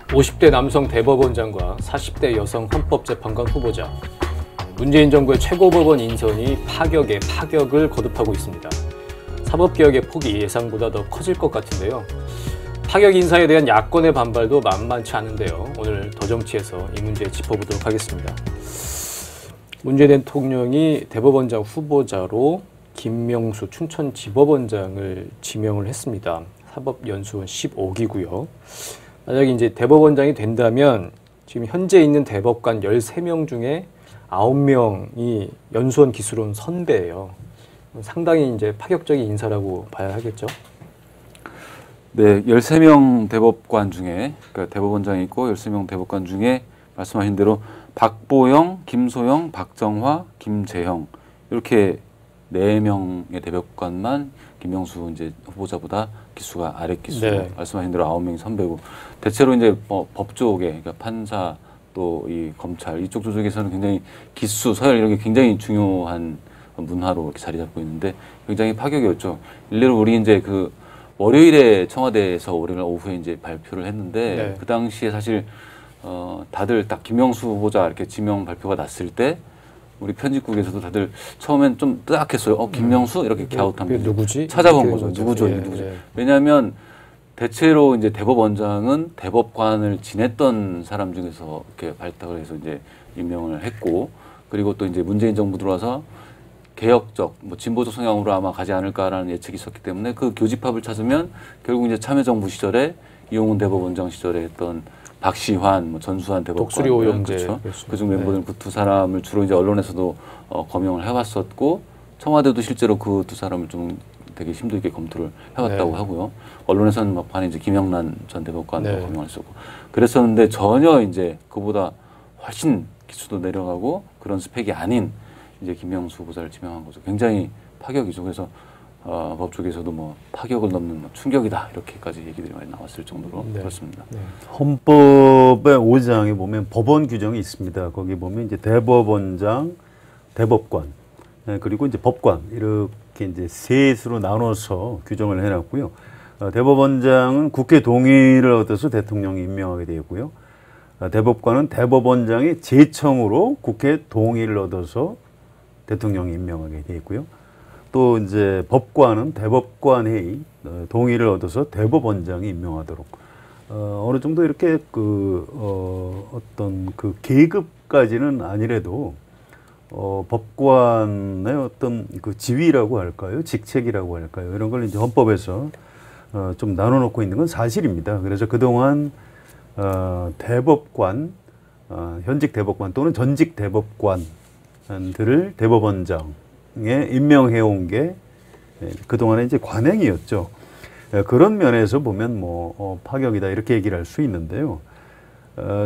50대 남성 대법원장과 40대 여성 헌법재판관 후보자. 문재인 정부의 최고법원 인선이 파격에 파격을 거듭하고 있습니다. 사법개혁의 폭이 예상보다 더 커질 것 같은데요. 파격 인사에 대한 야권의 반발도 만만치 않은데요. 오늘 더정치에서 이 문제 짚어보도록 하겠습니다. 문재인 대통령이 대법원장 후보자로 김명수 춘천지법원장을 지명을 했습니다. 사법연수원 15기고요. 만약에 이제 대법원장이 된다면 지금 현재 있는 대법관 13명 중에 9명이 연수원 기수론 선배예요. 상당히 이제 파격적인 인사라고 봐야 하겠죠. 네, 13명 대법관 중에, 그러니까 대법원장이 있고 13명 대법관 중에 말씀하신 대로 박보영, 김소영, 박정화, 김재형 이렇게 4명의 대법관만 김명수 이제 후보자보다 기수가 아래 기수, 네. 말씀하신 대로 9명이 선배고, 대체로 이제 법 쪽에, 그러니까 판사 또 이 검찰 이쪽 조직에서는 굉장히 기수, 서열 이런 게 굉장히 중요한 문화로 이렇게 자리 잡고 있는데 굉장히 파격이었죠. 일례로 우리 이제 그 월요일에 청와대에서 월요일 오후에 이제 발표를 했는데 네. 그 당시에 사실 다들 딱 김명수 후보자 이렇게 지명 발표가 났을 때 우리 편집국에서도 다들 처음엔 좀 뜨악했어요. 김명수 이렇게 갸웃합니다. 누구지? 찾아본 거죠. 누구죠? 누구죠? 예. 왜냐하면 대체로 이제 대법원장은 대법관을 지냈던 사람 중에서 이렇게 발탁을 해서 이제 임명을 했고, 그리고 또 이제 문재인 정부 들어와서 개혁적, 진보적 성향으로 아마 가지 않을까라는 예측이 있었기 때문에 그 교집합을 찾으면 결국 이제 참여정부 시절에 이용훈 대법원장 시절에 했던 박시환, 전수환 대법관, 독수리 오영재, 그렇죠. 그중 멤버들 그 두 사람을 주로 이제 언론에서도 거명을 해왔었고, 청와대도 실제로 그 두 사람을 좀 되게 심도 있게 검토를 해왔다고 하고요. 언론에서는 막판에 이제 김영란 전 대법관도 거명을 했었고, 그랬었는데 전혀 이제 그보다 훨씬 기수도 내려가고 그런 스펙이 아닌 이제 김명수 후보자를 지명한 거죠. 굉장히 파격이죠. 그래서 법 쪽에서도 파격을 넘는 충격이다 이렇게까지 얘기들이 많이 나왔을 정도로 그렇습니다. 네. 헌법의 5장에 보면 법원 규정이 있습니다. 거기 보면 이제 대법원장, 대법관, 그리고 이제 법관 이렇게 이제 셋으로 나눠서 규정을 해놨고요. 대법원장은 국회 동의를 얻어서 대통령이 임명하게 되었고요. 대법관은 대법원장이 제청으로 국회 동의를 얻어서 대통령이 임명하게 되어 있고요. 또 이제 법관은 대법관 회의 동의를 얻어서 대법원장이 임명하도록 어느 정도 이렇게 어떤 그 계급까지는 아니래도 법관의 어떤 그 지위라고 할까요? 직책이라고 할까요? 이런 걸 이제 헌법에서 좀 나눠놓고 있는 건 사실입니다. 그래서 그동안 대법관, 현직 대법관 또는 전직 대법관들을 대법원장에 임명해온 게 그동안에 이제 관행이었죠. 그런 면에서 보면 파격이다 이렇게 얘기를 할 수 있는데요.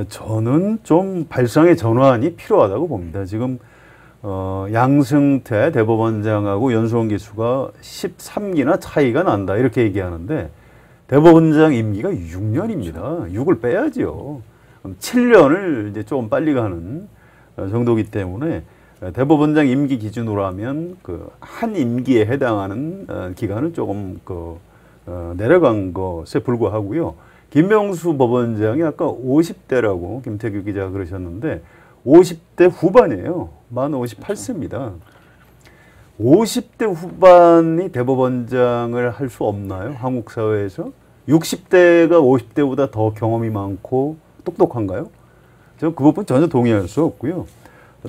저는 좀 발상의 전환이 필요하다고 봅니다. 지금 양승태 대법원장하고 연수원 기수가 13기나 차이가 난다 이렇게 얘기하는데 대법원장 임기가 6년입니다. 6을 빼야죠. 7년을 이제 조금 빨리 가는 정도이기 때문에 대법원장 임기 기준으로 하면 그 한 임기에 해당하는 기간을 조금 내려간 것에 불과하고요. 김명수 법원장이 아까 50대라고 김태규 기자가 그러셨는데 50대 후반이에요. 만 58세입니다. 50대 후반이 대법원장을 할 수 없나요? 한국 사회에서? 60대가 50대보다 더 경험이 많고 똑똑한가요? 저 그 부분 전혀 동의할 수 없고요.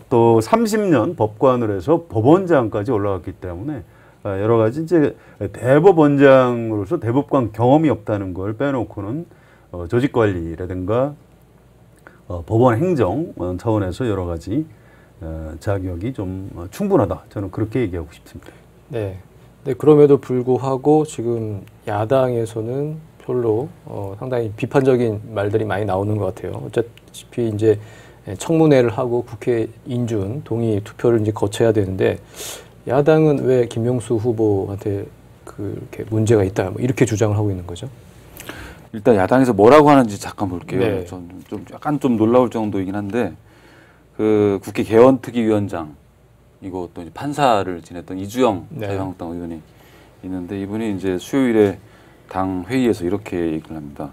또 30년 법관을 해서 법원장까지 올라갔기 때문에 여러 가지 이제 대법원장으로서 대법관 경험이 없다는 걸 빼놓고는 조직관리라든가 법원 행정 차원에서 여러 가지 자격이 좀 충분하다. 저는 그렇게 얘기하고 싶습니다. 네. 네, 그럼에도 불구하고 지금 야당에서는 별로 상당히 비판적인 말들이 많이 나오는 것 같아요. 어차피 이제 청문회를 하고 국회 인준 동의 투표를 이제 거쳐야 되는데 야당은 왜 김명수 후보한테 그렇게 문제가 있다 이렇게 주장을 하고 있는 거죠? 일단 야당에서 뭐라고 하는지 잠깐 볼게요. 네. 좀 약간 좀 놀라울 정도이긴 한데 그 국회 개헌특위위원장 이거 또 이제 판사를 지냈던 이주영 자유한국당 의원이 있는데 이분이 이제 수요일에 당 회의에서 이렇게 얘기를 합니다.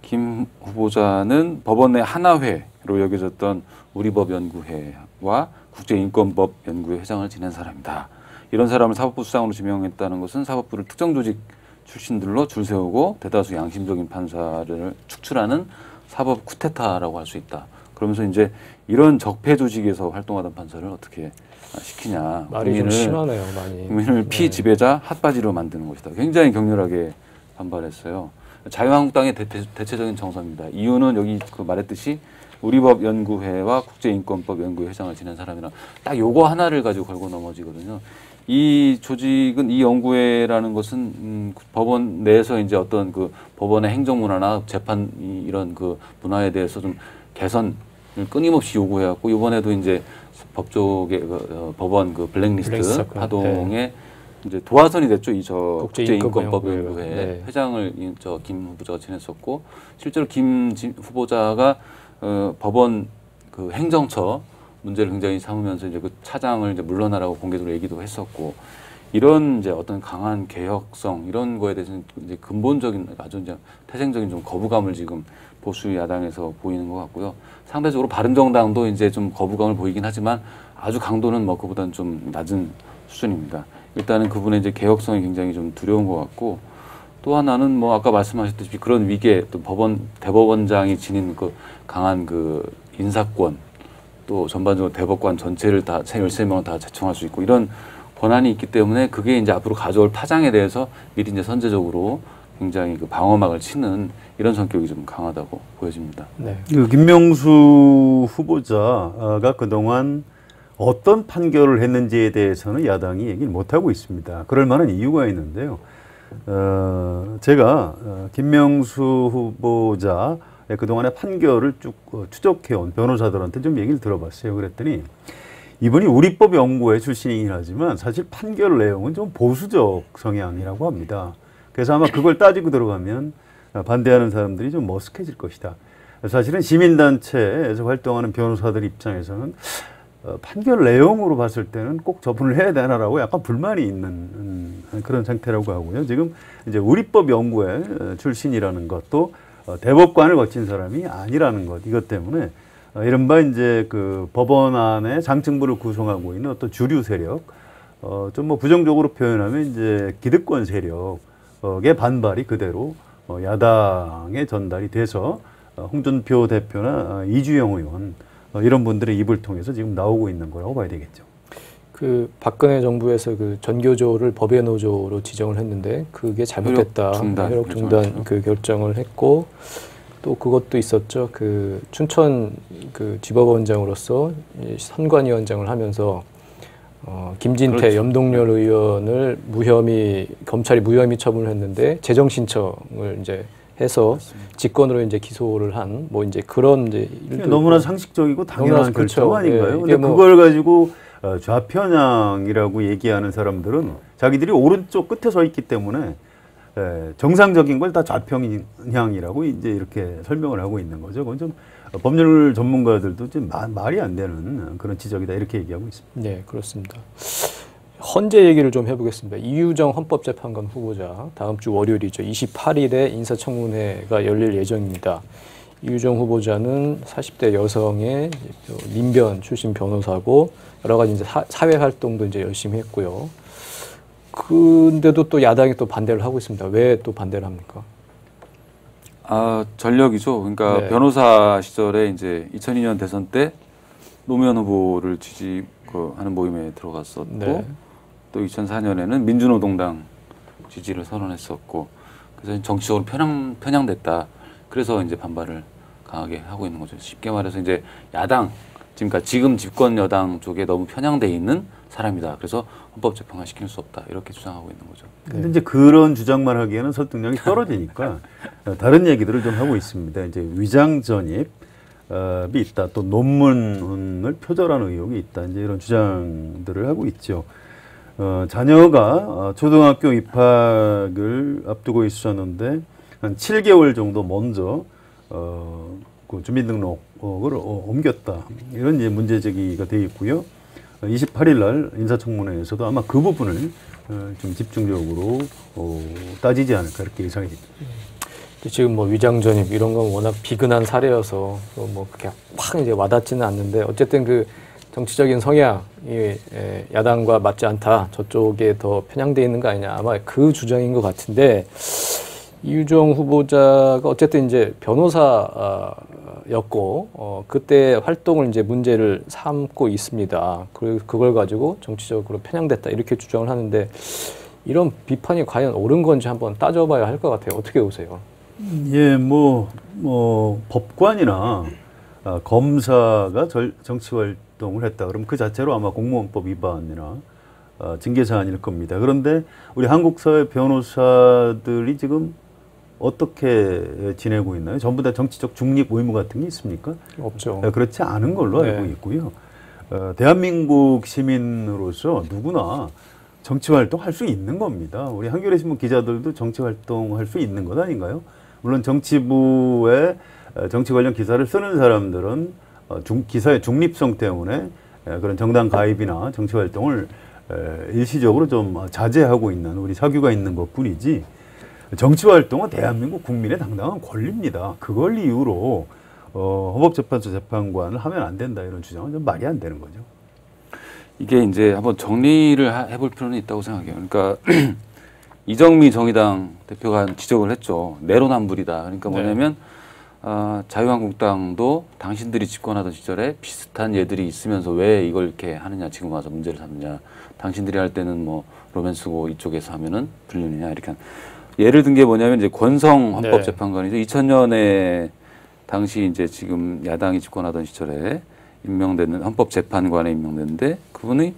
김 후보자는 법원 내 하나회로 여겨졌던 우리법연구회와 국제인권법연구회 회장을 지낸 사람이다. 이런 사람을 사법부 수장으로 지명했다는 것은 사법부를 특정 조직 출신들로 줄 세우고 대다수 양심적인 판사를 축출하는 사법 쿠데타라고 할 수 있다. 그러면서 이제 이런 적폐 조직에서 활동하던 판사를 어떻게 시키냐. 말이 좀 심하네요, 많이. 국민을 피지배자 핫바지로 만드는 것이다. 굉장히 격렬하게 반발했어요. 자유한국당의 대체적인 정서입니다. 이유는 여기 그 말했듯이 우리법연구회와 국제인권법연구회 회장을 지낸 사람이라 딱 요거 하나를 가지고 걸고 넘어지거든요. 이 조직은 이 연구회라는 것은 법원 내에서 이제 어떤 그 법원의 행정 문화나 재판 이런 그 문화에 대해서 좀 개선을 끊임없이 요구해왔고 이번에도 이제 법조계 법원 그 블랙리스트 파동에 이제 도화선이 됐죠. 이 국제인권법연구회 네. 회장을 김 후보자가 지냈었고 실제로 김 후보자가 법원 그 행정처 문제를 굉장히 삼으면서 이제 그 차장을 이제 물러나라고 공개적으로 얘기도 했었고 이런 이제 어떤 강한 개혁성 이런 거에 대해서는 이제 근본적인 아주 이제 태생적인 좀 거부감을 지금 보수 야당에서 보이는 것 같고요. 상대적으로 바른정당도 이제 좀 거부감을 보이긴 하지만 아주 강도는 뭐 그보다는 좀 낮은 수준입니다. 일단은 그분의 이제 개혁성이 굉장히 좀 두려운 것 같고 또 하나는 뭐 아까 말씀하셨듯이 그런 위기에 또 대법원장이 지닌 그 강한 그 인사권 또 전반적으로 대법관 전체를 다 13명을 다 제청할 수 있고 이런 권한이 있기 때문에 그게 이제 앞으로 가져올 파장에 대해서 미리 이제 선제적으로 굉장히 그 방어막을 치는 이런 성격이 좀 강하다고 보여집니다. 네. 그 김명수 후보자가 그동안 어떤 판결을 했는지에 대해서는 야당이 얘기를 못하고 있습니다. 그럴 만한 이유가 있는데요. 제가 김명수 후보자 그동안의 판결을 쭉 추적해온 변호사들한테 좀 얘기를 들어봤어요. 그랬더니 이분이 우리법 연구회 출신이긴 하지만 사실 판결 내용은 좀 보수적 성향이라고 합니다. 그래서 아마 그걸 따지고 들어가면 반대하는 사람들이 좀 머쓱해질 것이다. 사실은 시민단체에서 활동하는 변호사들 입장에서는 판결 내용으로 봤을 때는 꼭 처분을 해야 되나라고 약간 불만이 있는 그런 상태라고 하고요. 지금 이제 우리법 연구회 출신이라는 것도 대법관을 거친 사람이 아니라는 것, 이것 때문에 이른바 이제 그 법원 안에 상층부를 구성하고 있는 어떤 주류 세력, 좀 뭐 부정적으로 표현하면 이제 기득권 세력의 반발이 그대로 야당에 전달이 돼서 홍준표 대표나 이주영 의원 이런 분들의 입을 통해서 지금 나오고 있는 거라고 봐야 되겠죠. 그 박근혜 정부에서 그 전교조를 법의 노조로 지정을 했는데 그게 잘못됐다. 혈육 중단 그 결정을 했고 또 그것도 있었죠. 그 춘천 그 지법원장으로서 선관위원장을 하면서 김진태 그렇죠. 염동열 의원을 검찰이 무혐의 처분을 했는데 재정 신청을 이제 해서 맞습니다. 직권으로 이제 기소를 한 뭐 이제 그런 이제 너무나 상식적이고 당연한 결정 아닌가요? 근데 그걸 가지고 좌편향이라고 얘기하는 사람들은 자기들이 오른쪽 끝에 서 있기 때문에 정상적인 걸 다 좌편향이라고 이제 이렇게 설명을 하고 있는 거죠. 그건 좀 법률 전문가들도 좀 말이 안 되는 그런 지적이다 이렇게 얘기하고 있습니다. 네, 그렇습니다. 헌재 얘기를 좀 해보겠습니다. 이유정 헌법재판관 후보자 다음 주 월요일이죠. 28일에 인사청문회가 열릴 예정입니다. 이유정 후보자는 40대 여성의 민변 출신 변호사고 여러 가지 이제 사회 활동도 이제 열심히 했고요. 근데도 또 야당이 또 반대를 하고 있습니다. 왜 또 반대를 합니까? 전력이죠. 그러니까 네. 변호사 시절에 이제 2002년 대선 때 노무현 후보를 지지하는 모임에 들어갔었고 네. 또 2004년에는 민주노동당 지지를 선언했었고 그래서 정치적으로 편향됐다. 그래서 이제 반발을 강하게 하고 있는 거죠. 쉽게 말해서 이제 야당, 그러니까 지금 집권 여당 쪽에 너무 편향돼 있는 사람이다. 그래서 헌법재판관 시킬 수 없다. 이렇게 주장하고 있는 거죠. 근데 이제 그런 주장만 하기에는 설득력이 떨어지니까 다른 얘기들을 좀 하고 있습니다. 이제 위장 전입이 있다. 또 논문을 표절하는 의혹이 있다. 이제 이런 주장들을 하고 있죠. 자녀가 초등학교 입학을 앞두고 있었는데 한 7개월 정도 먼저 그 주민등록을 옮겼다. 이런 이제 문제 제기가 되어 있고요. 28일 날 인사청문회에서도 아마 그 부분을 좀 집중적으로 따지지 않을까 이렇게 예상이 됩니다. 지금 뭐 위장 전입 이런 건 워낙 비근한 사례여서 뭐 그렇게 확 이제 와닿지는 않는데 어쨌든 그 정치적인 성향이 야당과 맞지 않다. 저쪽에 더 편향돼 있는 거 아니냐. 아마 그 주장인 것 같은데 이유정 후보자가 어쨌든 이제 변호사였고 그때 활동을 이제 문제를 삼고 있습니다. 그리고 그걸 가지고 정치적으로 편향됐다 이렇게 주장을 하는데 이런 비판이 과연 옳은 건지 한번 따져봐야 할 것 같아요. 어떻게 보세요? 예, 뭐 법관이나 검사가 정치 활동을 했다. 그럼 그 자체로 아마 공무원법 위반이나 징계 사안일 겁니다. 그런데 우리 한국 사회 변호사들이 지금 어떻게 지내고 있나요? 전부 다 정치적 중립 의무 같은 게 있습니까? 없죠. 그렇지 않은 걸로 알고 있고요. 대한민국 시민으로서 누구나 정치 활동할 수 있는 겁니다. 우리 한겨레 신문 기자들도 정치 활동할 수 있는 것 아닌가요? 물론 정치부에 정치 관련 기사를 쓰는 사람들은 기사의 중립성 때문에 그런 정당 가입이나 정치 활동을 일시적으로 좀 자제하고 있는 우리 사규가 있는 것뿐이지 정치 활동은 대한민국 국민의 당당한 권리입니다. 그걸 이유로 헌법재판소 재판관을 하면 안 된다 이런 주장은 좀 말이 안 되는 거죠. 이게 이제 한번 정리를 해볼 필요는 있다고 생각해요. 그러니까 이정미 정의당 대표가 지적을 했죠. 내로남불이다. 그러니까 뭐냐면 자유한국당도 당신들이 집권하던 시절에 비슷한 예들이 있으면서 왜 이걸 이렇게 하느냐, 지금 와서 문제를 삼느냐. 당신들이 할 때는 뭐 로맨스고 이쪽에서 하면은 불륜이냐 이렇게. 예를 든 게 뭐냐면 이제 권성 헌법재판관이죠. 2000년에 당시 이제 지금 야당이 집권하던 시절에 임명되는 헌법재판관에 임명됐는데 그분이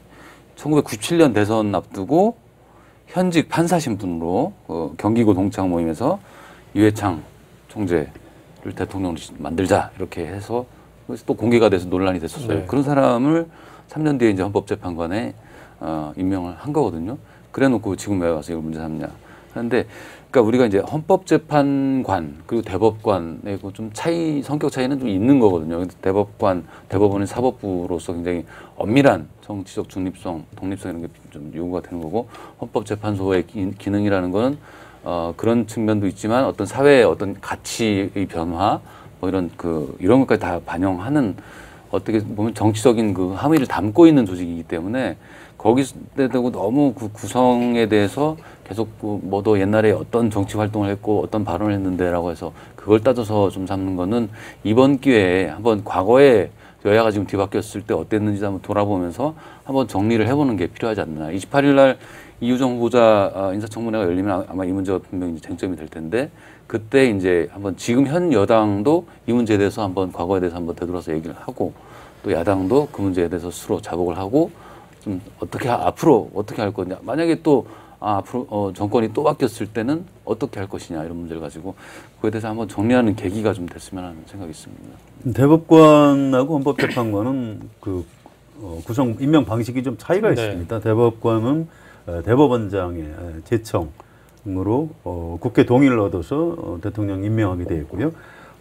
1997년 대선 앞두고 현직 판사 신분으로 경기고 동창 모임에서 이회창 총재를 대통령으로 만들자 이렇게 해서 그래서 또 공개가 돼서 논란이 됐었어요. 그런 사람을 3년 뒤에 이제 헌법재판관에 임명을 한 거거든요. 그래놓고 지금 왜 와서 이걸 문제 삼냐 하는데, 그러니까 우리가 이제 헌법재판관 그리고 대법관의 좀 성격 차이는 좀 있는 거거든요. 대법원은 사법부로서 굉장히 엄밀한 정치적 중립성, 독립성 이런 게 좀 요구가 되는 거고, 헌법재판소의 기능이라는 거는 그런 측면도 있지만 어떤 사회의 어떤 가치의 변화 뭐 이런 것까지 다 반영하는 어떻게 보면 정치적인 그 함의를 담고 있는 조직이기 때문에 거기서도 너무 그 구성에 대해서 계속 뭐도 옛날에 어떤 정치 활동을 했고 어떤 발언을 했는데라고 해서 그걸 따져서 좀 삼는 거는 이번 기회에 한번 과거에 여야가 지금 뒤바뀌었을 때 어땠는지 한번 돌아보면서 한번 정리를 해보는 게 필요하지 않나. 28일 날 이유정 후보자 인사청문회가 열리면 아마 이 문제가 분명히 쟁점이 될 텐데 그때 이제 한번 지금 현 여당도 이 문제에 대해서 한번 과거에 대해서 한번 되돌아서 얘기를 하고 또 야당도 그 문제에 대해서 스스로 자복을 하고 좀 앞으로 어떻게 할 거냐. 만약에 또 앞으로 정권이 또 바뀌었을 때는 어떻게 할 것이냐 이런 문제를 가지고 그에 대해서 한번 정리하는 계기가 좀 됐으면 하는 생각이 있습니다. 대법관하고 헌법재판관은 구성 임명 방식이 좀 차이가 있습니다. 대법관은 대법원장의 제청으로 국회 동의를 얻어서 대통령 임명하게 되어 있고요.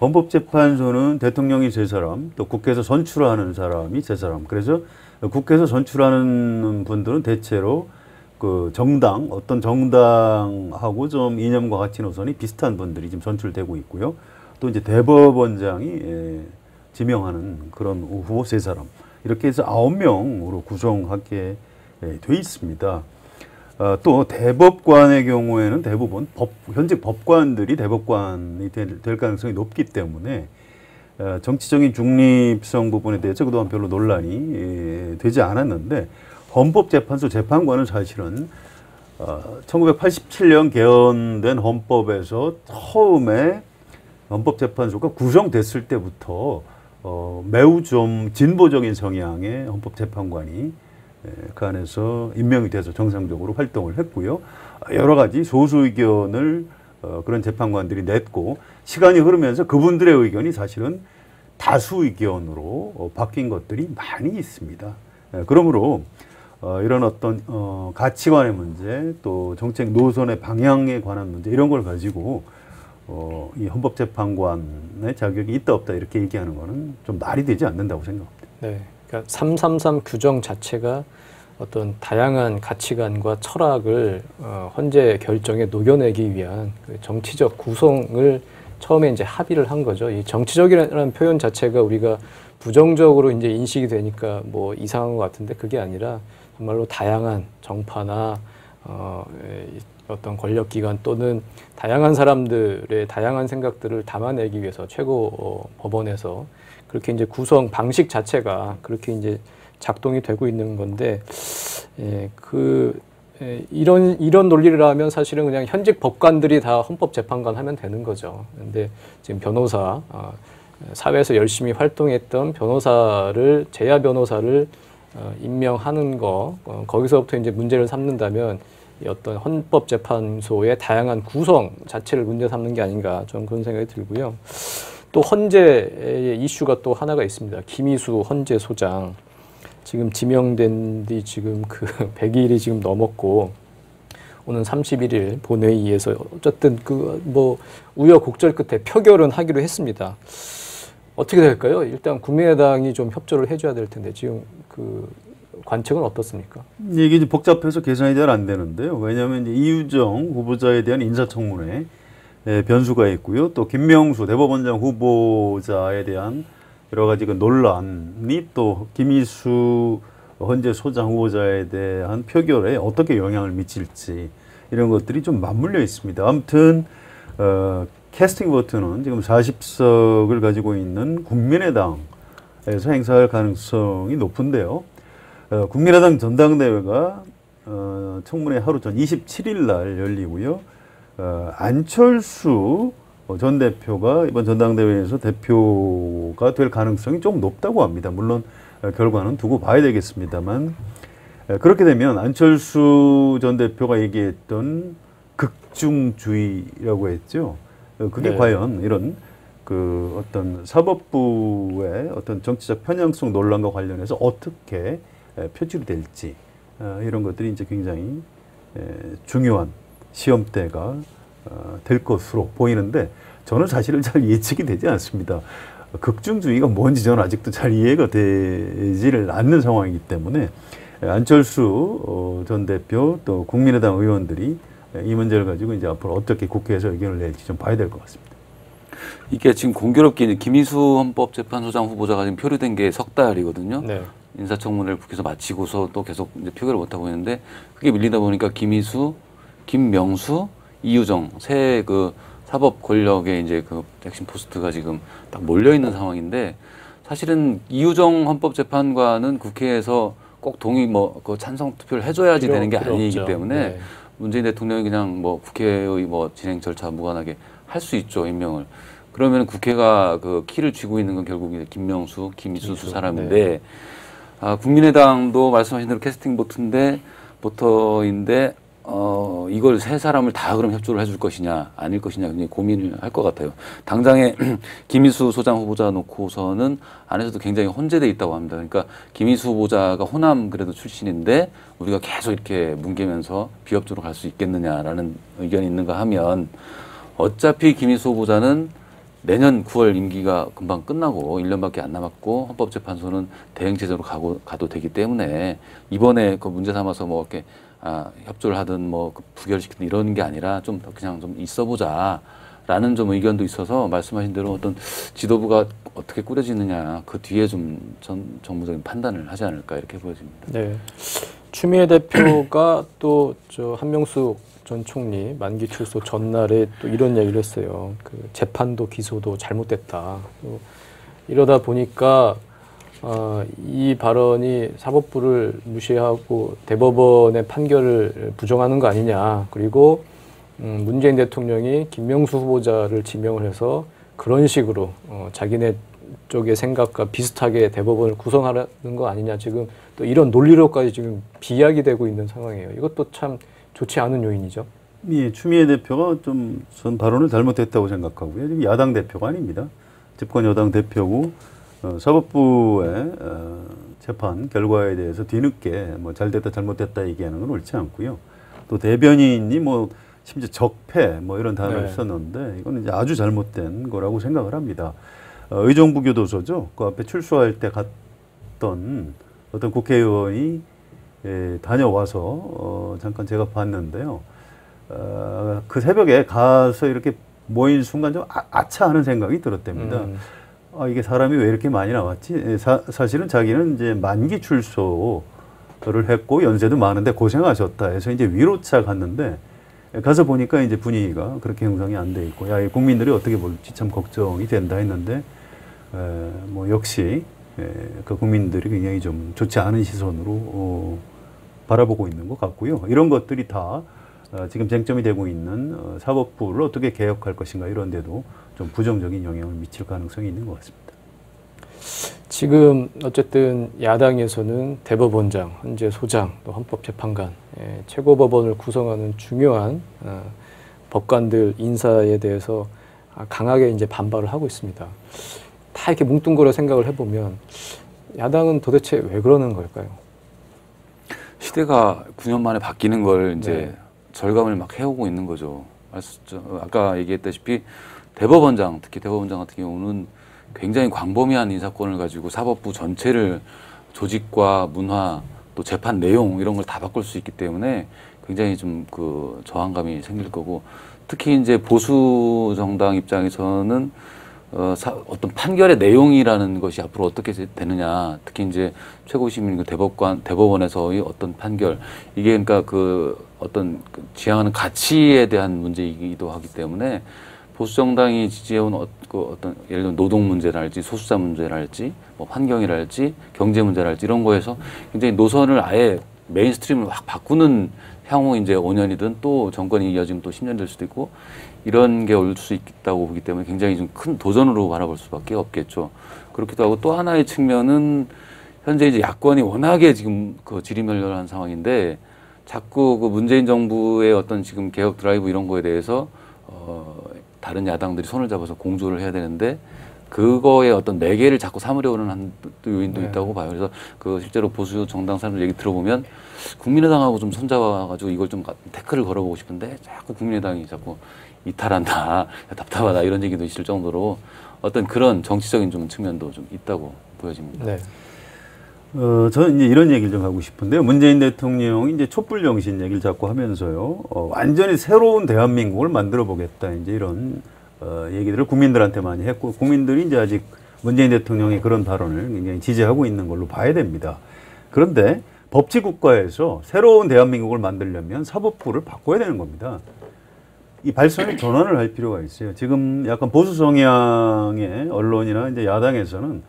헌법재판소는 대통령이 세 사람, 또 국회에서 선출하는 사람이 세 사람. 그래서 국회에서 선출하는 분들은 대체로 어떤 정당하고 좀 이념과 가치 노선이 비슷한 분들이 지금 선출되고 있고요. 또 이제 대법원장이 지명하는 그런 후보 세 사람. 이렇게 해서 9명으로 구성하게 돼 있습니다. 또 대법관의 경우에는 대부분 현직 법관들이 대법관이 될 가능성이 높기 때문에 정치적인 중립성 부분에 대해서 그동안 별로 논란이 되지 않았는데 헌법재판소 재판관은 사실은 1987년 개헌된 헌법에서 처음에 헌법재판소가 구성됐을 때부터 매우 좀 진보적인 성향의 헌법재판관이 그 안에서 임명이 돼서 정상적으로 활동을 했고요. 여러 가지 소수 의견을 그런 재판관들이 냈고 시간이 흐르면서 그분들의 의견이 사실은 다수 의견으로 바뀐 것들이 많이 있습니다. 그러므로 이런 어떤 가치관의 문제 또 정책 노선의 방향에 관한 문제 이런 걸 가지고 이 헌법재판관의 자격이 있다 없다 이렇게 얘기하는 거는 좀 말이 되지 않는다고 생각합니다. 네, 그러니까 333 규정 자체가 어떤 다양한 가치관과 철학을 헌재 결정에 녹여내기 위한 그 정치적 구성을 처음에 이제 합의를 한 거죠. 이 정치적이라는 표현 자체가 우리가 부정적으로 이제 인식이 되니까 뭐 이상한 것 같은데 그게 아니라 정말로 다양한 정파나 어떤 권력기관 또는 다양한 사람들의 다양한 생각들을 담아내기 위해서 최고 법원에서 그렇게 이제 구성 방식 자체가 그렇게 이제 작동이 되고 있는 건데, 이런 논리를 하면 사실은 그냥 현직 법관들이 다 헌법재판관 하면 되는 거죠. 근데 지금 변호사, 사회에서 열심히 활동했던 변호사를, 재야 변호사를 임명하는 거, 거기서부터 이제 문제를 삼는다면 이 어떤 헌법재판소의 다양한 구성 자체를 문제 삼는 게 아닌가, 좀 그런 생각이 들고요. 또 헌재의 이슈가 또 하나가 있습니다. 김희수 헌재소장. 지금 지명된 뒤 지금 그 100일이 지금 넘었고, 오는 31일 본회의에서 어쨌든 그 뭐 우여곡절 끝에 표결은 하기로 했습니다. 어떻게 될까요? 일단 국민의당이 좀 협조를 해줘야 될 텐데 지금 그 관측은 어떻습니까? 이게 이제 복잡해서 계산이 잘 안 되는데요. 왜냐하면 이제 이유정 후보자에 대한 인사청문회 변수가 있고요. 또 김명수 대법원장 후보자에 대한 여러 가지 그 논란이 또 김희수 헌재 소장 후보자에 대한 표결에 어떻게 영향을 미칠지 이런 것들이 좀 맞물려 있습니다. 아무튼 캐스팅 버튼은 지금 40석을 가지고 있는 국민의당에서 행사할 가능성이 높은데요. 국민의당 전당대회가 청문회 하루 전 27일 날 열리고요. 안철수 전 대표가 이번 전당대회에서 대표가 될 가능성이 좀 높다고 합니다. 물론 결과는 두고 봐야 되겠습니다만, 그렇게 되면 안철수 전 대표가 얘기했던 극중주의라고 했죠. 그게 과연 이런 그 어떤 사법부의 어떤 정치적 편향성 논란과 관련해서 어떻게 표출이 될지, 이런 것들이 이제 굉장히 중요한 시험대가 될 것으로 보이는데, 저는 사실은 잘 예측이 되지 않습니다. 극중주의가 뭔지 저는 아직도 잘 이해가 되지를 않는 상황이기 때문에 안철수 전 대표 또 국민의당 의원들이 이 문제를 가지고 이제 앞으로 어떻게 국회에서 의견을 낼지 좀 봐야 될 것 같습니다. 이게 지금 공교롭게 김희수 헌법재판소장 후보자가 지금 표류된 게 석 달이거든요. 네. 인사청문회를 국회에서 마치고서 또 계속 이제 표결을 못하고 있는데, 그게 밀리다 보니까 김희수, 김명수, 이유정 세 그 사법 권력의 이제 그 핵심 포스트가 지금 딱 몰려 있는 상황인데, 사실은 이유정 헌법재판관은 국회에서 꼭 그 찬성 투표를 해줘야지 되는 게 아니기 때문에 네. 문재인 대통령이 그냥 뭐 국회의 뭐 진행 절차 무관하게 할 수 있죠, 임명을. 그러면 국회가 그 키를 쥐고 있는 건 결국 이제 김명수, 김희수 두 사람인데, 네. 국민의당도 말씀하신 대로 캐스팅 보터인데, 이걸 세 사람을 다 그럼 협조를 해줄 것이냐, 아닐 것이냐, 굉장히 고민을 할 것 같아요. 당장에 김희수 소장 후보자 놓고서는 안에서도 굉장히 혼재돼 있다고 합니다. 그러니까 김희수 후보자가 호남 그래도 출신인데 우리가 계속 이렇게 뭉개면서 비협조로 갈 수 있겠느냐라는 의견이 있는가 하면, 어차피 김희수 후보자는 내년 9월 임기가 금방 끝나고 1년밖에 안 남았고 헌법재판소는 대행체제로 가도 되기 때문에 이번에 그 문제 삼아서 뭐 이렇게 협조를 하든 뭐 부결시키든 이런 게 아니라 좀 그냥 좀 있어보자라는 좀 의견도 있어서, 말씀하신 대로 어떤 지도부가 어떻게 꾸려지느냐 그 뒤에 좀 전 정무적인 판단을 하지 않을까 이렇게 보여집니다. 네. 추미애 대표가 또 저 한명숙 전 총리 만기 출소 전날에 또 이런 얘기를 했어요. 그 재판도 기소도 잘못됐다. 또 이러다 보니까 이 발언이 사법부를 무시하고 대법원의 판결을 부정하는 거 아니냐. 그리고 문재인 대통령이 김명수 후보자를 지명을 해서 그런 식으로 자기네 쪽의 생각과 비슷하게 대법원을 구성하는 거 아니냐. 지금 또 이런 논리로까지 지금 비약이 되고 있는 상황이에요. 이것도 참 좋지 않은 요인이죠. 예, 추미애 대표가 좀 전 발언을 잘못했다고 생각하고요. 지금 야당 대표가 아닙니다. 집권 여당 대표고, 사법부의 재판 결과에 대해서 뒤늦게 뭐 잘됐다 잘못됐다 얘기하는 건 옳지 않고요. 또 대변인이 뭐 심지어 적폐 뭐 이런 단어를 네. 썼는데, 이거는 이제 아주 잘못된 거라고 생각을 합니다. 의정부 교도소죠. 그 앞에 출소할 때 갔던 어떤 국회의원이 다녀와서 잠깐 제가 봤는데요. 그 새벽에 가서 이렇게 모인 순간 좀 아차하는 생각이 들었답니다. 이게 사람이 왜 이렇게 많이 나왔지? 사실은 자기는 이제 만기 출소를 했고 연세도 많은데 고생하셨다 해서 이제 위로차 갔는데 가서 보니까 이제 분위기가 그렇게 형성이 안 돼 있고, 야, 이 국민들이 어떻게 볼지 참 걱정이 된다 했는데, 뭐 역시 그 국민들이 굉장히 좀 좋지 않은 시선으로 바라보고 있는 것 같고요. 이런 것들이 다 지금 쟁점이 되고 있는 사법부를 어떻게 개혁할 것인가 이런 데도 좀 부정적인 영향을 미칠 가능성이 있는 것 같습니다. 지금 어쨌든 야당에서는 대법원장, 헌재 소장, 또 헌법재판관, 최고법원을 구성하는 중요한 법관들 인사에 대해서 강하게 이제 반발을 하고 있습니다. 다 이렇게 뭉뚱그려 생각을 해보면 야당은 도대체 왜 그러는 걸까요? 시대가 9년 만에 바뀌는 걸 이제 네. 절감을 막 해오고 있는 거죠. 아까 얘기했다시피 대법원장, 특히 대법원장 같은 경우는 굉장히 광범위한 인사권을 가지고 사법부 전체를 조직과 문화 또 재판 내용 이런 걸 다 바꿀 수 있기 때문에 굉장히 좀 그 저항감이 생길 거고, 특히 이제 보수 정당 입장에서는 어떤 판결의 내용이라는 것이 앞으로 어떻게 되느냐, 특히 이제 최고심인 대법원에서의 어떤 판결, 이게 그러니까 그 어떤 지향하는 가치에 대한 문제이기도 하기 때문에 보수 정당이 지지해온 어떤 예를 들면 노동 문제랄지 소수자 문제랄지 뭐 환경이랄지 경제 문제랄지 이런 거에서 굉장히 노선을 아예 메인스트림을 확 바꾸는 향후 이제 5년이든 또 정권이 이어지면 또 10년 될 수도 있고 이런 게 올 수 있다고 보기 때문에 굉장히 좀 큰 도전으로 바라볼 수밖에 없겠죠. 그렇기도 하고 또 하나의 측면은 현재 이제 야권이 워낙에 지금 그 지리멸렬한 상황인데 자꾸 그 문재인 정부의 어떤 지금 개혁 드라이브 이런 거에 대해서 다른 야당들이 손을 잡아서 공조를 해야 되는데 그거에 어떤 매개를 자꾸 삼으려는 한 요인도 있다고 봐요. 그래서 그 실제로 보수 정당 사람들 얘기 들어보면 국민의당하고 좀 손잡아가지고 이걸 좀 태클을 걸어보고 싶은데 자꾸 국민의당이 자꾸 이탈한다, 답답하다 이런 얘기도 있을 정도로 어떤 그런 정치적인 좀 측면도 좀 있다고 보여집니다. 네. 저는 이제 이런 얘기를 좀 하고 싶은데요. 문재인 대통령이 이제 촛불 정신 얘기를 자꾸 하면서요. 완전히 새로운 대한민국을 만들어 보겠다. 이제 이런 얘기들을 국민들한테 많이 했고, 국민들이 이제 아직 문재인 대통령의 그런 발언을 굉장히 지지하고 있는 걸로 봐야 됩니다. 그런데 법치국가에서 새로운 대한민국을 만들려면 사법부를 바꿔야 되는 겁니다. 이 발상의 전환을 할 필요가 있어요. 지금 약간 보수 성향의 언론이나 이제 야당에서는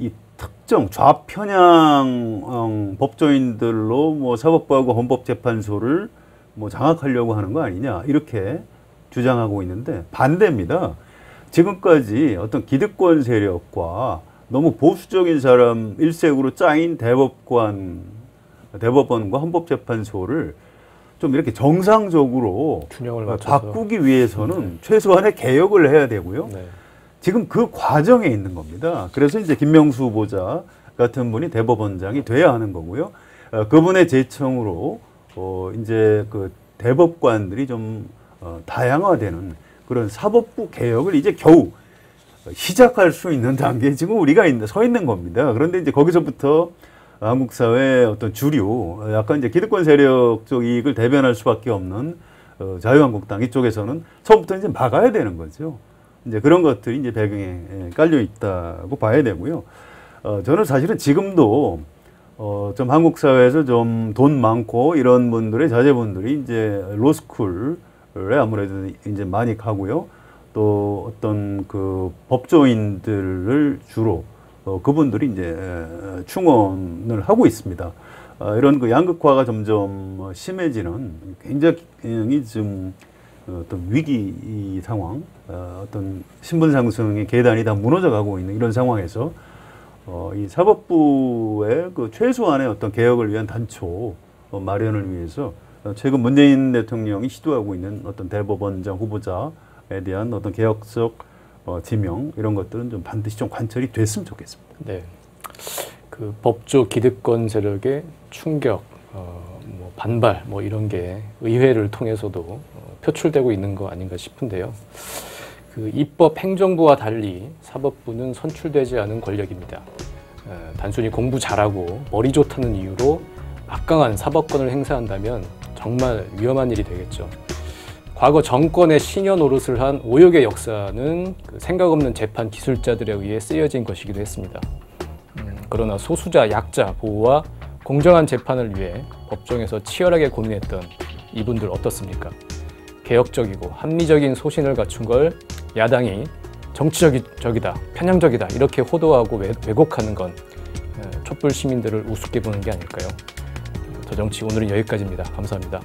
이 특정 좌편향 법조인들로 뭐 사법부하고 헌법재판소를 뭐 장악하려고 하는 거 아니냐 이렇게 주장하고 있는데 반대입니다. 지금까지 어떤 기득권 세력과 너무 보수적인 사람 일색으로 짜인 대법원과 헌법재판소를 좀 이렇게 정상적으로 균형을 맞춰서 바꾸기 위해서는 최소한의 개혁을 해야 되고요. 네. 지금 그 과정에 있는 겁니다. 그래서 이제 김명수 후보자 같은 분이 대법원장이 돼야 하는 거고요. 그분의 제청으로 이제 그 대법관들이 좀 다양화되는 그런 사법부 개혁을 이제 겨우 시작할 수 있는 단계에 지금 우리가 서 있는 겁니다. 그런데 이제 거기서부터 한국 사회의 어떤 주류, 약간 이제 기득권 세력적 이익을 대변할 수밖에 없는 자유한국당 이쪽에서는 처음부터 이제 막아야 되는 거죠. 이제 그런 것들이 이제 배경에 깔려 있다고 봐야 되고요. 저는 사실은 지금도 좀 한국 사회에서 좀 돈 많고 이런 분들의 자제분들이 이제 로스쿨에 아무래도 이제 많이 가고요. 또 어떤 그 법조인들을 주로 그분들이 이제 충원을 하고 있습니다. 이런 그 양극화가 점점 심해지는 굉장히 좀 어떤 위기 상황, 어떤 신분 상승의 계단이 다 무너져 가고 있는 이런 상황에서 이 사법부의 그 최소한의 어떤 개혁을 위한 단초 마련을 위해서 최근 문재인 대통령이 시도하고 있는 어떤 대법원장 후보자에 대한 어떤 개혁적 지명 이런 것들은 좀 반드시 좀 관철이 됐으면 좋겠습니다. 네. 그 법조 기득권 세력의 충격, 뭐 반발, 뭐 이런 게 의회를 통해서도 표출되고 있는 거 아닌가 싶은데요. 그 입법 행정부와 달리 사법부는 선출되지 않은 권력입니다. 단순히 공부 잘하고 머리 좋다는 이유로 막강한 사법권을 행사한다면 정말 위험한 일이 되겠죠. 과거 정권의 신여 노릇을 한 오역의 역사는 그 생각 없는 재판 기술자들에 의해 쓰여진 것이기도 했습니다. 그러나 소수자, 약자 보호와 공정한 재판을 위해 법정에서 치열하게 고민했던 이분들 어떻습니까? 개혁적이고 합리적인 소신을 갖춘 걸 야당이 정치적이다, 편향적이다 이렇게 호도하고 왜곡하는 건 촛불 시민들을 우습게 보는 게 아닐까요? 더 정치 오늘은 여기까지입니다. 감사합니다.